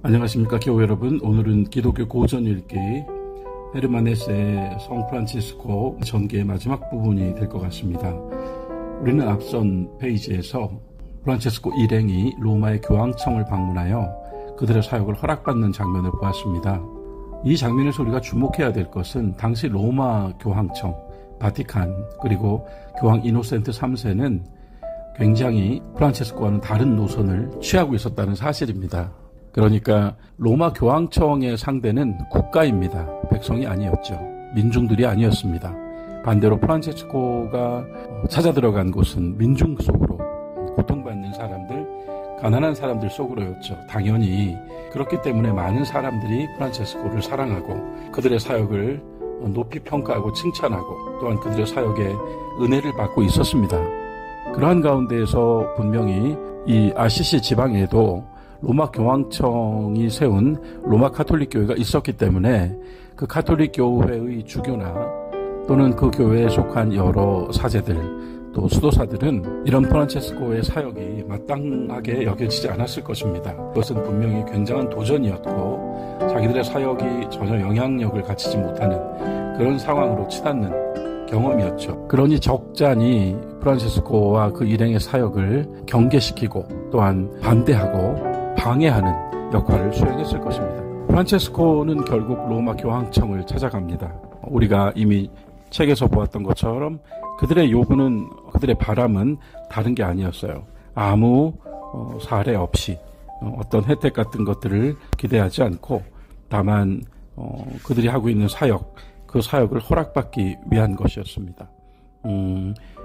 안녕하십니까 교우 여러분. 오늘은 기독교 고전 읽기 헤르만 헤세의 성 프란치스코 전기의 마지막 부분이 될 것 같습니다. 우리는 앞선 페이지에서 프란치스코 일행이 로마의 교황청을 방문하여 그들의 사역을 허락받는 장면을 보았습니다. 이 장면에서 우리가 주목해야 될 것은 당시 로마 교황청, 바티칸, 그리고 교황 이노센트 3세는 굉장히 프란치스코와는 다른 노선을 취하고 있었다는 사실입니다. 그러니까 로마 교황청의 상대는 국가입니다. 백성이 아니었죠. 민중들이 아니었습니다. 반대로 프란치스코가 찾아 들어간 곳은 민중 속으로, 고통받는 사람들, 가난한 사람들 속으로였죠. 당연히 그렇기 때문에 많은 사람들이 프란치스코를 사랑하고 그들의 사역을 높이 평가하고 칭찬하고 또한 그들의 사역에 은혜를 받고 있었습니다. 그러한 가운데에서 분명히 이 아시시 지방에도 로마 교황청이 세운 로마 가톨릭 교회가 있었기 때문에 그 가톨릭 교회의 주교나 또는 그 교회에 속한 여러 사제들 또 수도사들은 이런 프란체스코의 사역이 마땅하게 여겨지지 않았을 것입니다. 그것은 분명히 굉장한 도전이었고 자기들의 사역이 전혀 영향력을 갖추지 못하는 그런 상황으로 치닫는 경험이었죠. 그러니 적잖이 프란체스코와 그 일행의 사역을 경계시키고 또한 반대하고 방해하는 역할을 수행했을 것입니다. 프란체스코는 결국 로마 교황청을 찾아갑니다. 우리가 이미 책에서 보았던 것처럼 그들의 요구는, 그들의 바람은 다른 게 아니었어요. 아무 사례 없이 어떤 혜택 같은 것들을 기대하지 않고 다만 그들이 하고 있는 사역, 그 사역을 허락받기 위한 것이었습니다.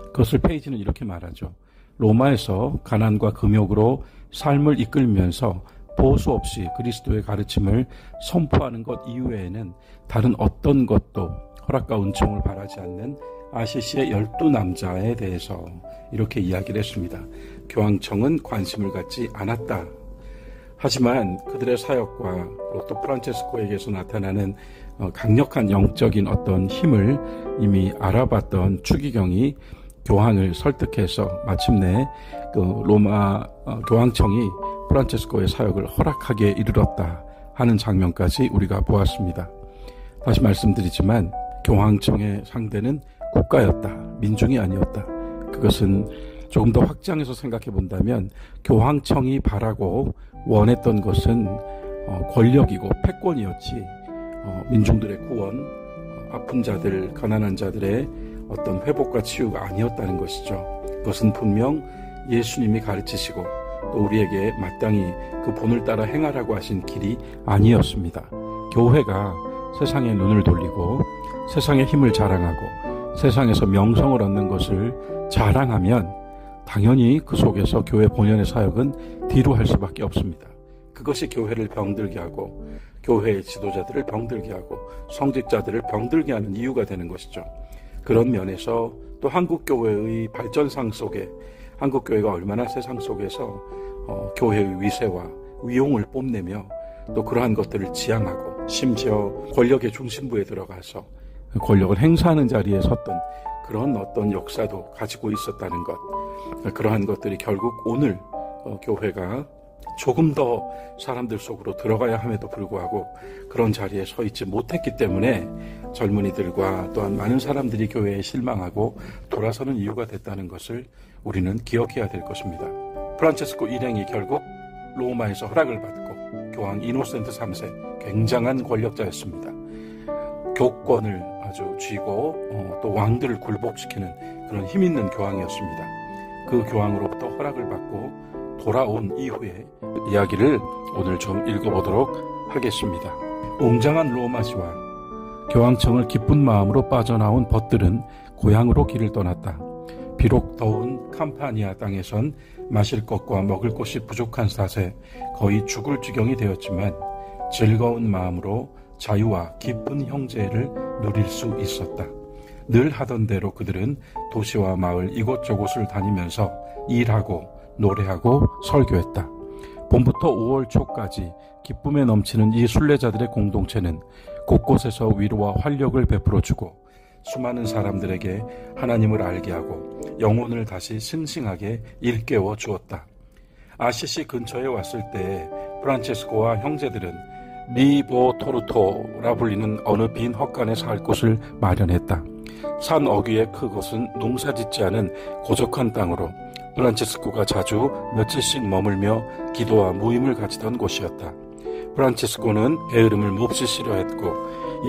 그것을 페이지는 이렇게 말하죠. 로마에서 가난과 금욕으로 삶을 이끌면서 보수 없이 그리스도의 가르침을 선포하는 것 이외에는 다른 어떤 것도 허락과 은총을 바라지 않는 아시시의 12남자에 대해서 이렇게 이야기를 했습니다. 교황청은 관심을 갖지 않았다. 하지만 그들의 사역과 또 프란체스코에게서 나타나는 강력한 영적인 어떤 힘을 이미 알아봤던 추기경이 교황을 설득해서 마침내 그 로마 교황청이 프란체스코의 사역을 허락하게 이르렀다 하는 장면까지 우리가 보았습니다. 다시 말씀드리지만 교황청의 상대는 국가였다. 민중이 아니었다. 그것은 조금 더 확장해서 생각해 본다면 교황청이 바라고 원했던 것은 권력이고 패권이었지 민중들의 구원, 아픈 자들, 가난한 자들의 어떤 회복과 치유가 아니었다는 것이죠. 그것은 분명 예수님이 가르치시고 또 우리에게 마땅히 그 본을 따라 행하라고 하신 길이 아니었습니다. 교회가 세상에 눈을 돌리고 세상의 힘을 자랑하고 세상에서 명성을 얻는 것을 자랑하면 당연히 그 속에서 교회 본연의 사역은 뒤로 할 수밖에 없습니다. 그것이 교회를 병들게 하고 교회의 지도자들을 병들게 하고 성직자들을 병들게 하는 이유가 되는 것이죠. 그런 면에서 또 한국교회의 발전상 속에 한국교회가 얼마나 세상 속에서 교회의 위세와 위용을 뽐내며 또 그러한 것들을 지향하고 심지어 권력의 중심부에 들어가서 권력을 행사하는 자리에 섰던 그런 어떤 역사도 가지고 있었다는 것, 그러한 것들이 결국 오늘 교회가 조금 더 사람들 속으로 들어가야 함에도 불구하고 그런 자리에 서 있지 못했기 때문에 젊은이들과 또한 많은 사람들이 교회에 실망하고 돌아서는 이유가 됐다는 것을 우리는 기억해야 될 것입니다. 프란체스코 일행이 결국 로마에서 허락을 받고 교황 이노센트 3세, 굉장한 권력자였습니다. 교권을 아주 쥐고 또 왕들을 굴복시키는 그런 힘있는 교황이었습니다. 그 교황으로부터 허락을 받고 돌아온 이후의 이야기를 오늘 좀 읽어보도록 하겠습니다. 웅장한 로마시와 교황청을 기쁜 마음으로 빠져나온 벗들은 고향으로 길을 떠났다. 비록 더운 캄파니아 땅에선 마실 것과 먹을 것이 부족한 탓에 거의 죽을 지경이 되었지만 즐거운 마음으로 자유와 기쁜 형제를 누릴 수 있었다. 늘 하던 대로 그들은 도시와 마을 이곳저곳을 다니면서 일하고 노래하고 설교했다. 봄부터 5월 초까지 기쁨에 넘치는 이 순례자들의 공동체는 곳곳에서 위로와 활력을 베풀어주고 수많은 사람들에게 하나님을 알게 하고 영혼을 다시 싱싱하게 일깨워 주었다. 아시시 근처에 왔을 때 프란체스코와 형제들은 리보토르토라 불리는 어느 빈 헛간에 살 곳을 마련했다. 산 어귀의 그곳은 농사짓지 않은 고적한 땅으로 프란체스코가 자주 며칠씩 머물며 기도와 모임을 가지던 곳이었다. 프란체스코는 게으름을 몹시 싫어했고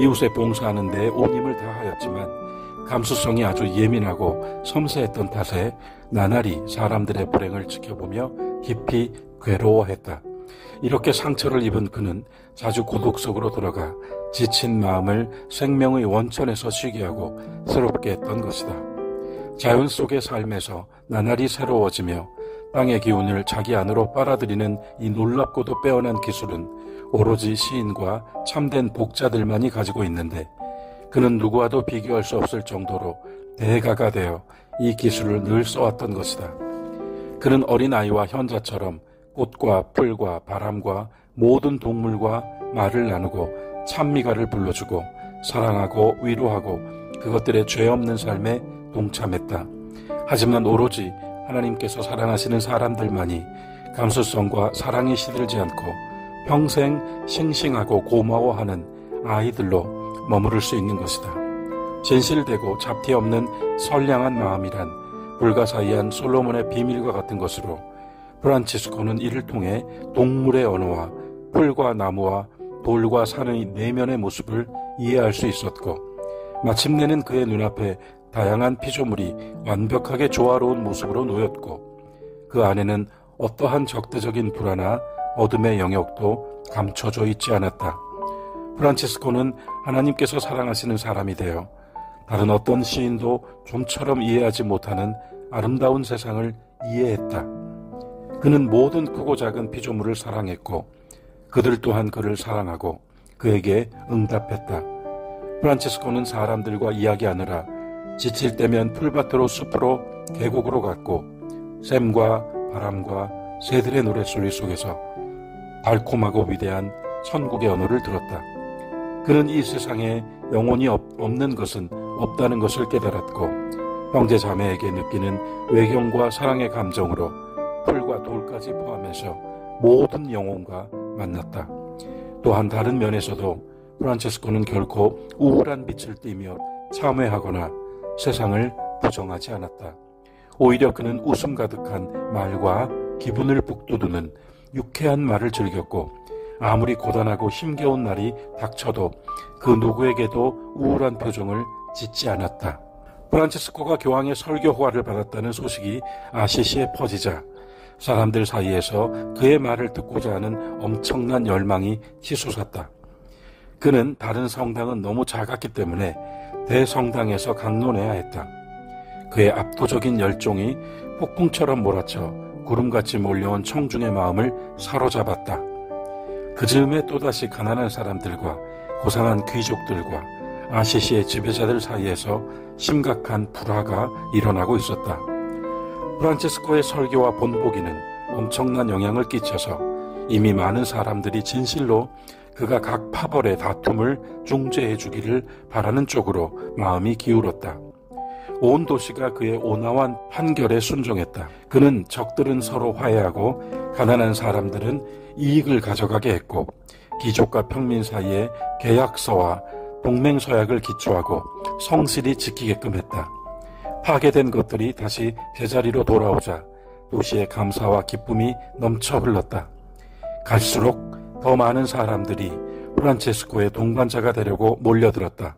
이웃에 봉사하는 데 온 힘을 다하였지만 감수성이 아주 예민하고 섬세했던 탓에 나날이 사람들의 불행을 지켜보며 깊이 괴로워했다. 이렇게 상처를 입은 그는 자주 고독 속으로 들어가 지친 마음을 생명의 원천에서 쉬게 하고 새롭게 했던 것이다. 자연 속의 삶에서 나날이 새로워지며 땅의 기운을 자기 안으로 빨아들이는 이 놀랍고도 빼어난 기술은 오로지 시인과 참된 복자들만이 가지고 있는데 그는 누구와도 비교할 수 없을 정도로 대가가 되어 이 기술을 늘 써왔던 것이다. 그는 어린아이와 현자처럼 꽃과 풀과 바람과 모든 동물과 말을 나누고 찬미가를 불러주고 사랑하고 위로하고 그것들의 죄 없는 삶에 동참했다. 하지만 오로지 하나님께서 사랑하시는 사람들만이 감수성과 사랑이 시들지 않고 평생 싱싱하고 고마워하는 아이들로 머무를 수 있는 것이다. 진실되고 잡티 없는 선량한 마음이란 불가사의한 솔로몬의 비밀과 같은 것으로 프란치스코는 이를 통해 동물의 언어와 풀과 나무와 돌과 산의 내면의 모습을 이해할 수 있었고 마침내는 그의 눈앞에 다양한 피조물이 완벽하게 조화로운 모습으로 놓였고 그 안에는 어떠한 적대적인 불화나 어둠의 영역도 감춰져 있지 않았다. 프란치스코는 하나님께서 사랑하시는 사람이 되어 다른 어떤 시인도 좀처럼 이해하지 못하는 아름다운 세상을 이해했다. 그는 모든 크고 작은 피조물을 사랑했고 그들 또한 그를 사랑하고 그에게 응답했다. 프란치스코는 사람들과 이야기하느라 지칠 때면 풀밭으로 숲으로 계곡으로 갔고 샘과 바람과 새들의 노랫소리 속에서 달콤하고 위대한 천국의 언어를 들었다. 그는 이 세상에 영혼이 없는 것은 없다는 것을 깨달았고 형제 자매에게 느끼는 외경과 사랑의 감정으로 풀과 돌까지 포함해서 모든 영혼과 만났다. 또한 다른 면에서도 프란체스코는 결코 우울한 빛을 띠며 참회하거나 세상을 부정하지 않았다. 오히려 그는 웃음 가득한 말과 기분을 북돋우는 유쾌한 말을 즐겼고 아무리 고단하고 힘겨운 날이 닥쳐도 그 누구에게도 우울한 표정을 짓지 않았다. 프란체스코가 교황의 설교 허가를 받았다는 소식이 아시시에 퍼지자 사람들 사이에서 그의 말을 듣고자 하는 엄청난 열망이 치솟았다. 그는 다른 성당은 너무 작았기 때문에 대성당에서 강론해야 했다. 그의 압도적인 열정이 폭풍처럼 몰아쳐 구름같이 몰려온 청중의 마음을 사로잡았다. 그 즈음에 또다시 가난한 사람들과 고상한 귀족들과 아시시의 지배자들 사이에서 심각한 불화가 일어나고 있었다. 프란체스코의 설교와 본보기는 엄청난 영향을 끼쳐서 이미 많은 사람들이 진실로 그가 각 파벌의 다툼을 중재해 주기를 바라는 쪽으로 마음이 기울었다. 온 도시가 그의 온화한 판결에 순종했다. 그는 적들은 서로 화해하고 가난한 사람들은 이익을 가져가게 했고 귀족과 평민 사이에 계약서와 동맹서약을 기초하고 성실히 지키게끔 했다. 파괴된 것들이 다시 제자리로 돌아오자 도시의 감사와 기쁨이 넘쳐 흘렀다. 갈수록 더 많은 사람들이 프란체스코의 동반자가 되려고 몰려들었다.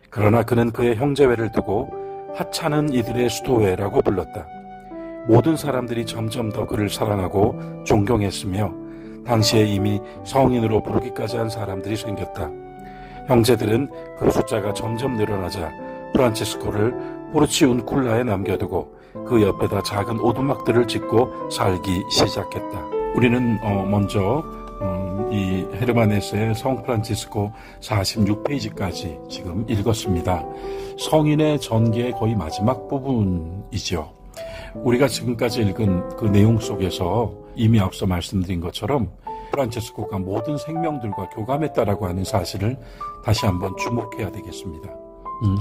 그러나 그는 그의 형제회를 두고 하찮은 이들의 수도회라고 불렀다. 모든 사람들이 점점 더 그를 사랑하고 존경했으며 당시에 이미 성인으로 부르기까지 한 사람들이 생겼다. 형제들은 그 숫자가 점점 늘어나자 프란체스코를 포르치운쿨라에 남겨두고 그 옆에다 작은 오두막들을 짓고 살기 시작했다. 우리는 먼저 이 헤르만헤세의 성 프란치스코 46페이지까지 지금 읽었습니다. 성인의 전기의 거의 마지막 부분이죠. 우리가 지금까지 읽은 그 내용 속에서 이미 앞서 말씀드린 것처럼 프란체스코가 모든 생명들과 교감했다라고 하는 사실을 다시 한번 주목해야 되겠습니다.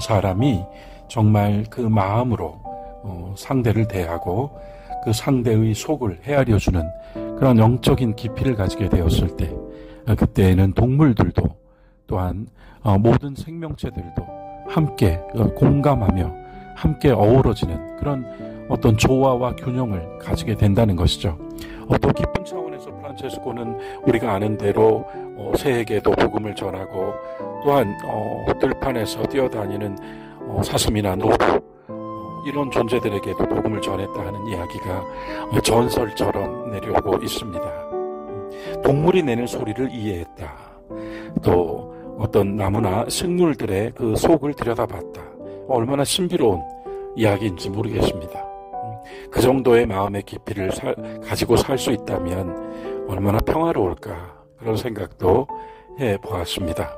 사람이 정말 그 마음으로 상대를 대하고 그 상대의 속을 헤아려주는 그런 영적인 깊이를 가지게 되었을 때 그때에는 동물들도 또한 모든 생명체들도 함께 공감하며 함께 어우러지는 그런 어떤 조화와 균형을 가지게 된다는 것이죠. 또 깊은 차원에서 프란체스코는 우리가 아는 대로 새에게도 복음을 전하고 또한 들판에서 뛰어다니는 사슴이나 노루 이런 존재들에게도 복음을 전했다 하는 이야기가 전설처럼 내려오고 있습니다. 동물이 내는 소리를 이해했다. 또 어떤 나무나 식물들의 그 속을 들여다봤다. 얼마나 신비로운 이야기인지 모르겠습니다. 그 정도의 마음의 깊이를 가지고 살 수 있다면 얼마나 평화로울까 그런 생각도 해보았습니다.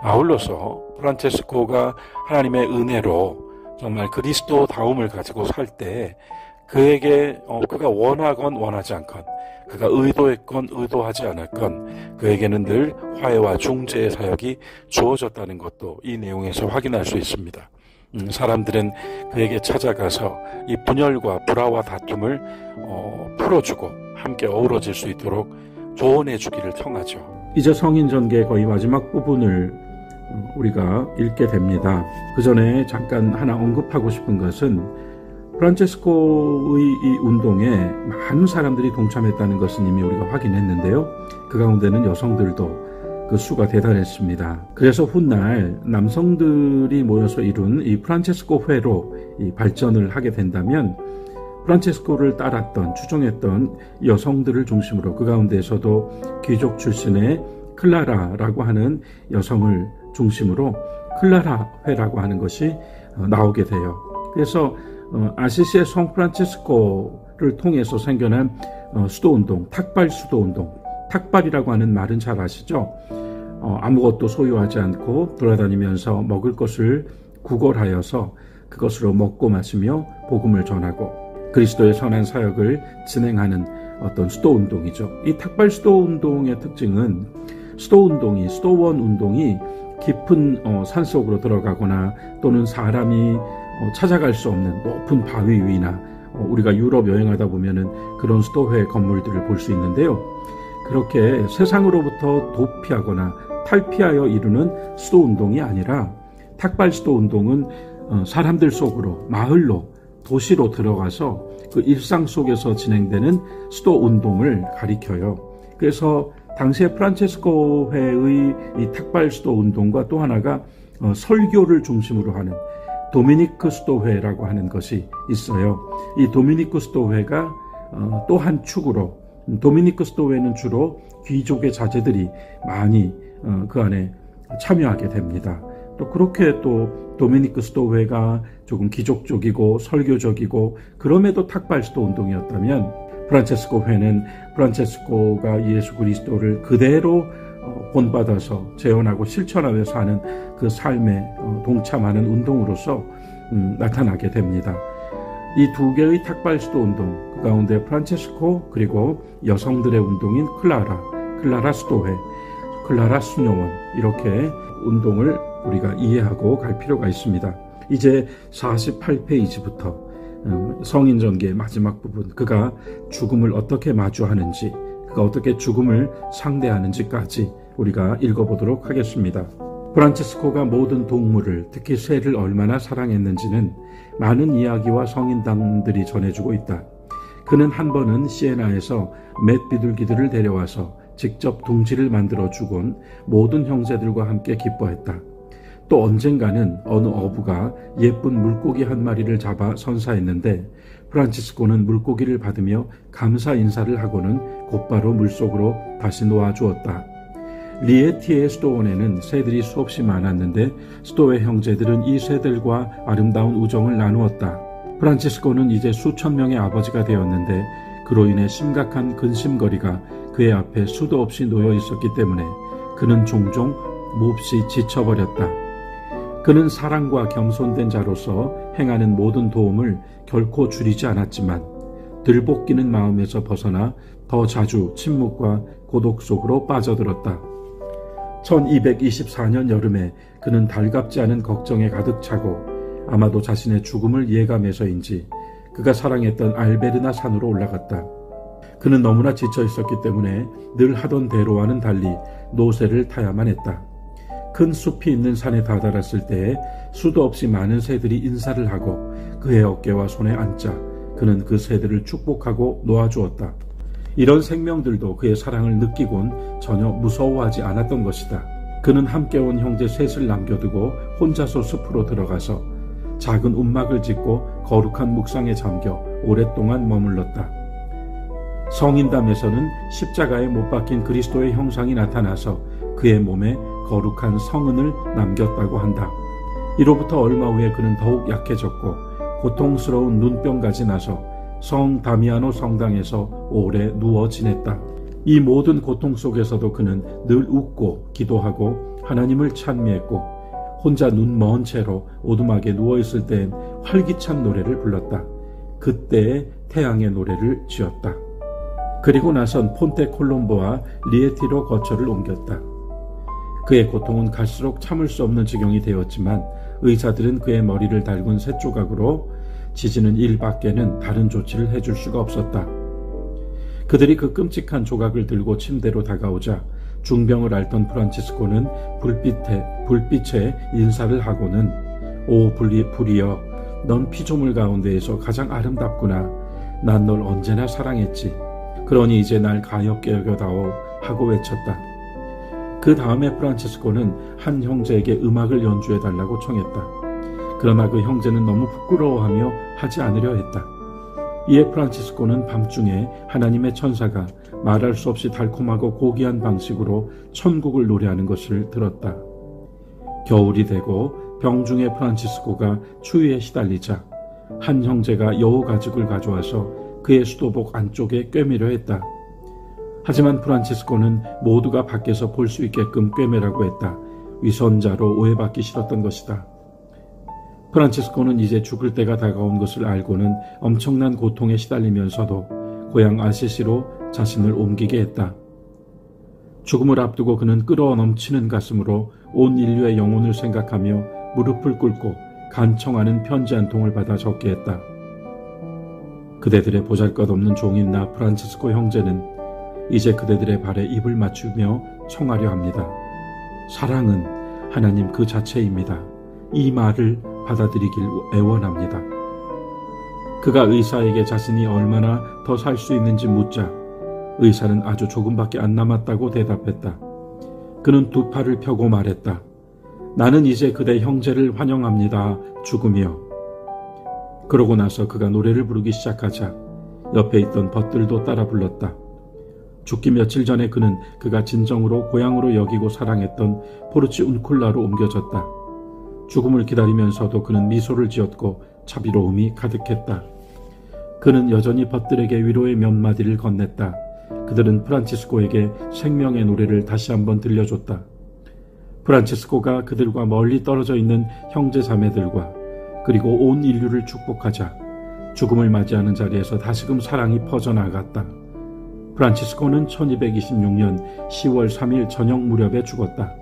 아울러서 프란체스코가 하나님의 은혜로 정말 그리스도다움을 가지고 살 때 그에게 그가 원하건 원하지 않건 그가 의도했건 의도하지 않았건 그에게는 늘 화해와 중재의 사역이 주어졌다는 것도 이 내용에서 확인할 수 있습니다. 사람들은 그에게 찾아가서 이 분열과 불화와 다툼을 풀어주고 함께 어우러질 수 있도록 조언해 주기를 청하죠. 이제 성인전개의 거의 마지막 부분을 우리가 읽게 됩니다. 그 전에 잠깐 하나 언급하고 싶은 것은 프란체스코의 이 운동에 많은 사람들이 동참했다는 것은 이미 우리가 확인했는데요. 그 가운데는 여성들도 그 수가 대단했습니다. 그래서 훗날 남성들이 모여서 이룬 이 프란체스코 회로 이 발전을 하게 된다면 프란체스코를 따랐던 추종했던 여성들을 중심으로 그 가운데에서도 귀족 출신의 클라라라고 하는 여성을 중심으로 클라라 회라고 하는 것이 나오게 돼요. 그래서 아시시의 성 프란체스코를 통해서 생겨난 수도운동, 탁발 수도운동, 탁발이라고 하는 말은 잘 아시죠? 아무것도 소유하지 않고 돌아다니면서 먹을 것을 구걸하여서 그것으로 먹고 마시며 복음을 전하고 그리스도의 선한 사역을 진행하는 어떤 수도운동이죠. 이 탁발 수도운동의 특징은 수도원 운동이 깊은 산속으로 들어가거나 또는 사람이 찾아갈 수 없는 높은 바위 위나 우리가 유럽 여행하다 보면은 그런 수도회 건물들을 볼 수 있는데요. 그렇게 세상으로부터 도피하거나 탈피하여 이루는 수도운동이 아니라 탁발 수도운동은 사람들 속으로 마을로 도시로 들어가서 그 일상 속에서 진행되는 수도운동을 가리켜요. 그래서 당시에 프란체스코회의 이 탁발 수도운동과 또 하나가 설교를 중심으로 하는 도미니크 수도회라고 하는 것이 있어요. 이 도미니크 수도회가 또 한 축으로 도미니크 수도회는 주로 귀족의 자제들이 많이 그 안에 참여하게 됩니다. 또 그렇게 또 도미니크 수도회가 조금 귀족적이고 설교적이고 그럼에도 탁발 수도 운동이었다면 프란체스코 회는 프란체스코가 예수 그리스도를 그대로 본받아서 재현하고 실천하며 사는 그 삶에 동참하는 운동으로서 나타나게 됩니다. 이 두 개의 탁발 수도 운동, 그 가운데 프란체스코 그리고 여성들의 운동인 클라라 수도회, 클라라 수녀원 이렇게 운동을 우리가 이해하고 갈 필요가 있습니다. 이제 48페이지부터 성인전개의 마지막 부분, 그가 죽음을 어떻게 마주하는지, 그가 어떻게 죽음을 상대하는지까지 우리가 읽어보도록 하겠습니다. 프란체스코가 모든 동물을, 특히 새를 얼마나 사랑했는지는 많은 이야기와 성인당들이 전해주고 있다. 그는 한 번은 시에나에서 맷 비둘기들을 데려와서 직접 둥지를 만들어 주곤 모든 형제들과 함께 기뻐했다. 또 언젠가는 어느 어부가 예쁜 물고기 한 마리를 잡아 선사했는데 프란치스코는 물고기를 받으며 감사 인사를 하고는 곧바로 물속으로 다시 놓아주었다. 리에티의 수도원에는 새들이 수없이 많았는데 수도의 형제들은 이 새들과 아름다운 우정을 나누었다. 프란치스코는 이제 수천 명의 아버지가 되었는데 그로 인해 심각한 근심거리가 그의 앞에 수도 없이 놓여 있었기 때문에 그는 종종 몹시 지쳐버렸다. 그는 사랑과 겸손된 자로서 행하는 모든 도움을 결코 줄이지 않았지만 들볶이는 마음에서 벗어나 더 자주 침묵과 고독 속으로 빠져들었다. 1224년 여름에 그는 달갑지 않은 걱정에 가득 차고 아마도 자신의 죽음을 예감해서인지 그가 사랑했던 알베르나 산으로 올라갔다. 그는 너무나 지쳐 있었기 때문에 늘 하던 대로와는 달리 노새를 타야만 했다. 큰 숲이 있는 산에 다다랐을 때에 수도 없이 많은 새들이 인사를 하고 그의 어깨와 손에 앉자 그는 그 새들을 축복하고 놓아주었다. 이런 생명들도 그의 사랑을 느끼곤 전혀 무서워하지 않았던 것이다. 그는 함께 온 형제 셋을 남겨두고 혼자서 숲으로 들어가서 작은 움막을 짓고 거룩한 묵상에 잠겨 오랫동안 머물렀다. 성인담에서는 십자가에 못 박힌 그리스도의 형상이 나타나서 그의 몸에 거룩한 성은을 남겼다고 한다. 이로부터 얼마 후에 그는 더욱 약해졌고 고통스러운 눈병까지 나서 성 다미아노 성당에서 오래 누워 지냈다. 이 모든 고통 속에서도 그는 늘 웃고 기도하고 하나님을 찬미했고 혼자 눈 먼 채로 오두막에 누워있을 땐 활기찬 노래를 불렀다. 그때의 태양의 노래를 지었다. 그리고 나선 폰테 콜롬보와 리에티로 거처를 옮겼다. 그의 고통은 갈수록 참을 수 없는 지경이 되었지만 의사들은 그의 머리를 달군 쇠조각으로 지지는 일밖에는 다른 조치를 해줄 수가 없었다. 그들이 그 끔찍한 조각을 들고 침대로 다가오자 중병을 앓던 프란치스코는 불빛에 인사를 하고는 오 불이여, 넌 피조물 가운데에서 가장 아름답구나. 난 널 언제나 사랑했지. 그러니 이제 날 가엾게 여겨다오 하고 외쳤다. 그 다음에 프란치스코는 한 형제에게 음악을 연주해달라고 청했다. 그러나 그 형제는 너무 부끄러워하며 하지 않으려 했다. 이에 프란치스코는 밤중에 하나님의 천사가 말할 수 없이 달콤하고 고귀한 방식으로 천국을 노래하는 것을 들었다. 겨울이 되고 병중의 프란치스코가 추위에 시달리자 한 형제가 여우 가죽을 가져와서 그의 수도복 안쪽에 꿰매려 했다. 하지만 프란치스코는 모두가 밖에서 볼 수 있게끔 꿰매라고 했다. 위선자로 오해받기 싫었던 것이다. 프란치스코는 이제 죽을 때가 다가온 것을 알고는 엄청난 고통에 시달리면서도 고향 아시시로 자신을 옮기게 했다. 죽음을 앞두고 그는 끓어 넘치는 가슴으로 온 인류의 영혼을 생각하며 무릎을 꿇고 간청하는 편지 한 통을 받아 적게 했다. 그대들의 보잘것없는 종인 나 프란치스코 형제는 이제 그대들의 발에 입을 맞추며 청하려 합니다. 사랑은 하나님 그 자체입니다. 이 말을 받아들이길 애원합니다. 그가 의사에게 자신이 얼마나 더 살 수 있는지 묻자 의사는 아주 조금밖에 안 남았다고 대답했다. 그는 두 팔을 펴고 말했다. 나는 이제 그대 형제를 환영합니다. 죽으며. 그러고 나서 그가 노래를 부르기 시작하자 옆에 있던 벗들도 따라 불렀다. 죽기 며칠 전에 그는 그가 진정으로 고향으로 여기고 사랑했던 포르치 운쿨라로 옮겨졌다. 죽음을 기다리면서도 그는 미소를 지었고 자비로움이 가득했다. 그는 여전히 벗들에게 위로의 몇 마디를 건넸다. 그들은 프란치스코에게 생명의 노래를 다시 한번 들려줬다. 프란치스코가 그들과 멀리 떨어져 있는 형제 자매들과 그리고 온 인류를 축복하자 죽음을 맞이하는 자리에서 다시금 사랑이 퍼져나갔다. 프란치스코는 1226년 10월 3일 저녁 무렵에 죽었다.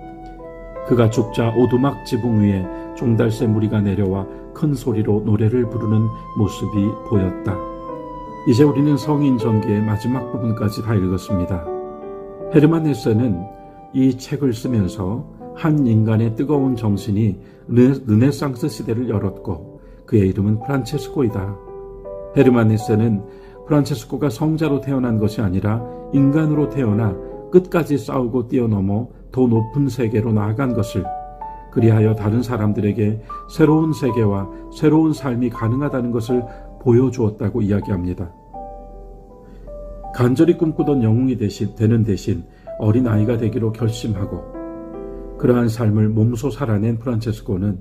그가 죽자 오두막 지붕 위에 종달새 무리가 내려와 큰 소리로 노래를 부르는 모습이 보였다. 이제 우리는 성인 전기의 마지막 부분까지 다 읽었습니다. 헤르만 헤세는 이 책을 쓰면서 한 인간의 뜨거운 정신이 르네상스 시대를 열었고 그의 이름은 프란체스코이다. 헤르만 헤세는 프란체스코가 성자로 태어난 것이 아니라 인간으로 태어나 끝까지 싸우고 뛰어넘어 더 높은 세계로 나아간 것을, 그리하여 다른 사람들에게 새로운 세계와 새로운 삶이 가능하다는 것을 보여주었다고 이야기합니다. 간절히 꿈꾸던 영웅이 되는 대신 어린아이가 되기로 결심하고 그러한 삶을 몸소 살아낸 프란체스코는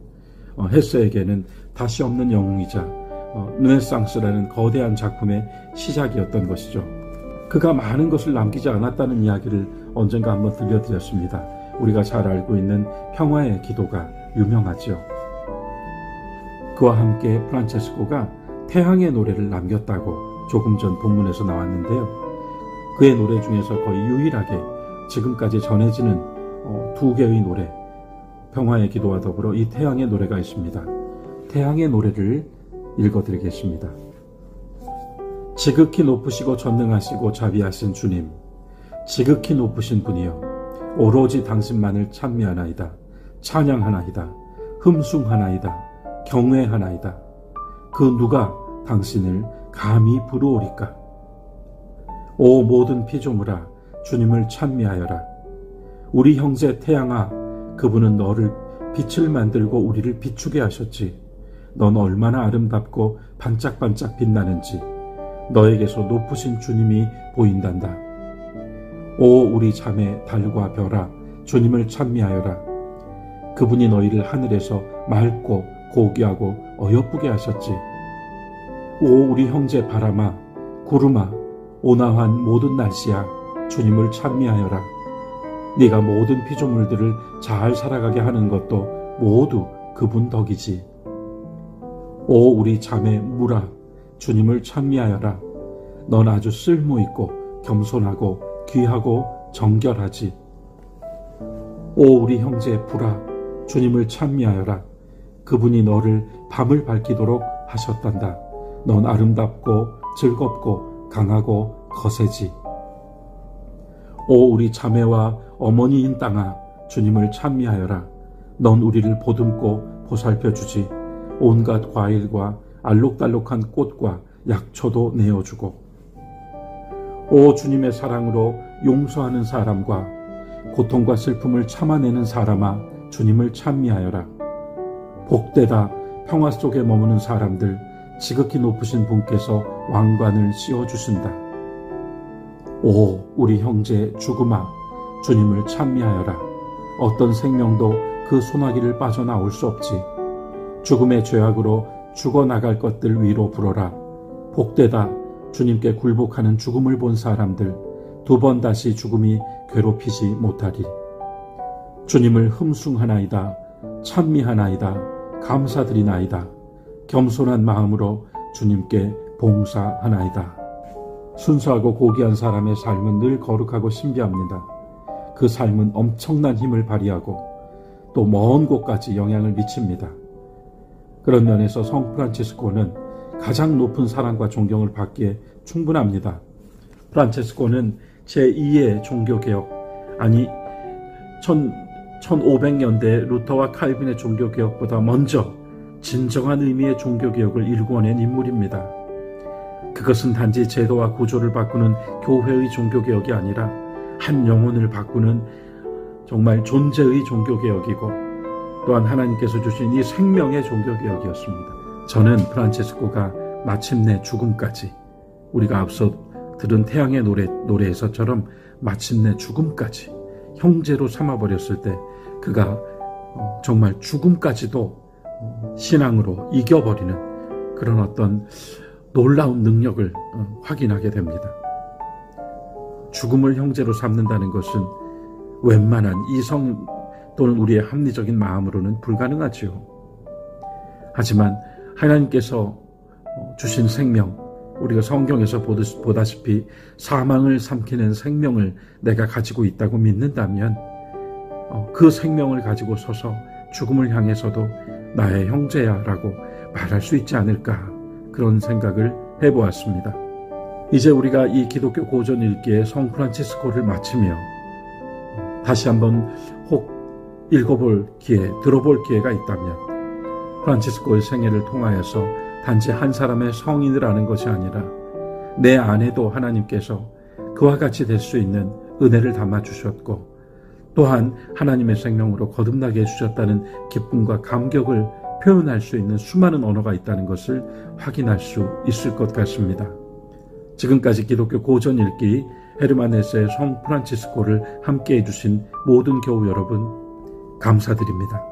헤세에게는 다시 없는 영웅이자 르네상스라는 거대한 작품의 시작이었던 것이죠. 그가 많은 것을 남기지 않았다는 이야기를 언젠가 한번 들려드렸습니다. 우리가 잘 알고 있는 평화의 기도가 유명하죠. 그와 함께 프란체스코가 태양의 노래를 남겼다고 조금 전 본문에서 나왔는데요. 그의 노래 중에서 거의 유일하게 지금까지 전해지는 두 개의 노래, 평화의 기도와 더불어 이 태양의 노래가 있습니다. 태양의 노래를 읽어드리겠습니다. 지극히 높으시고 전능하시고 자비하신 주님, 지극히 높으신 분이여, 오로지 당신만을 찬미하나이다. 찬양하나이다. 흠숭하나이다. 경외하나이다. 그 누가 당신을 감히 부르오리까? 오 모든 피조물아, 주님을 찬미하여라. 우리 형제 태양아, 그분은 너를 빛을 만들고 우리를 비추게 하셨지. 넌 얼마나 아름답고 반짝반짝 빛나는지 너에게서 높으신 주님이 보인단다. 오 우리 자매 달과 별아, 주님을 찬미하여라. 그분이 너희를 하늘에서 맑고 고귀하고 어여쁘게 하셨지. 오 우리 형제 바람아, 구름아, 온화한 모든 날씨야, 주님을 찬미하여라. 네가 모든 피조물들을 잘 살아가게 하는 것도 모두 그분 덕이지. 오 우리 자매 물아, 주님을 찬미하여라. 넌 아주 쓸모있고 겸손하고 귀하고 정결하지. 오 우리 형제 불아, 주님을 찬미하여라. 그분이 너를 밤을 밝히도록 하셨단다. 넌 아름답고 즐겁고 강하고 거세지. 오 우리 자매와 어머니인 땅아, 주님을 찬미하여라. 넌 우리를 보듬고 보살펴주지. 온갖 과일과 알록달록한 꽃과 약초도 내어주고. 오 주님의 사랑으로 용서하는 사람과 고통과 슬픔을 참아내는 사람아, 주님을 찬미하여라. 복되다 평화 속에 머무는 사람들, 지극히 높으신 분께서 왕관을 씌워주신다. 오 우리 형제 죽음아, 주님을 찬미하여라. 어떤 생명도 그 소나기를 빠져나올 수 없지. 죽음의 죄악으로 죽어나갈 것들 위로 불어라. 복되다 주님께 굴복하는 죽음을 본 사람들, 두 번 다시 죽음이 괴롭히지 못하리. 주님을 흠숭하나이다. 찬미하나이다. 감사드리나이다. 겸손한 마음으로 주님께 봉사하나이다. 순수하고 고귀한 사람의 삶은 늘 거룩하고 신비합니다. 그 삶은 엄청난 힘을 발휘하고 또 먼 곳까지 영향을 미칩니다. 그런 면에서 성 프란치스코는 가장 높은 사랑과 존경을 받기에 충분합니다. 프란치스코는 제2의 종교개혁, 아니 1500년대 루터와 칼빈의 종교개혁보다 먼저 진정한 의미의 종교개혁을 일궈낸 인물입니다. 그것은 단지 제도와 구조를 바꾸는 교회의 종교개혁이 아니라 한 영혼을 바꾸는 정말 존재의 종교개혁이고, 또한 하나님께서 주신 이 생명의 종교개혁이었습니다. 저는 프란치스코가 마침내 죽음까지, 우리가 앞서 들은 태양의 노래에서처럼 마침내 죽음까지 형제로 삼아버렸을 때 그가 정말 죽음까지도 신앙으로 이겨버리는 그런 어떤 놀라운 능력을 확인하게 됩니다. 죽음을 형제로 삼는다는 것은 웬만한 이성 또는 우리의 합리적인 마음으로는 불가능하지요. 하지만 하나님께서 주신 생명, 우리가 성경에서 보다시피 사망을 삼키는 생명을 내가 가지고 있다고 믿는다면 그 생명을 가지고 서서 죽음을 향해서도 나의 형제야 라고 말할 수 있지 않을까, 그런 생각을 해보았습니다. 이제 우리가 이 기독교 고전 읽기의 성 프란치스코를 마치며 다시 한번 혹 읽어볼 기회, 들어볼 기회가 있다면 프란치스코의 생애를 통하여서 단지 한 사람의 성인을 아는 것이 아니라 내 안에도 하나님께서 그와 같이 될 수 있는 은혜를 담아주셨고, 또한 하나님의 생명으로 거듭나게 해주셨다는 기쁨과 감격을 표현할 수 있는 수많은 언어가 있다는 것을 확인할 수 있을 것 같습니다. 지금까지 기독교 고전 읽기 헤르만 헤세의 성 프란치스코를 함께해 주신 모든 교우 여러분, 감사드립니다.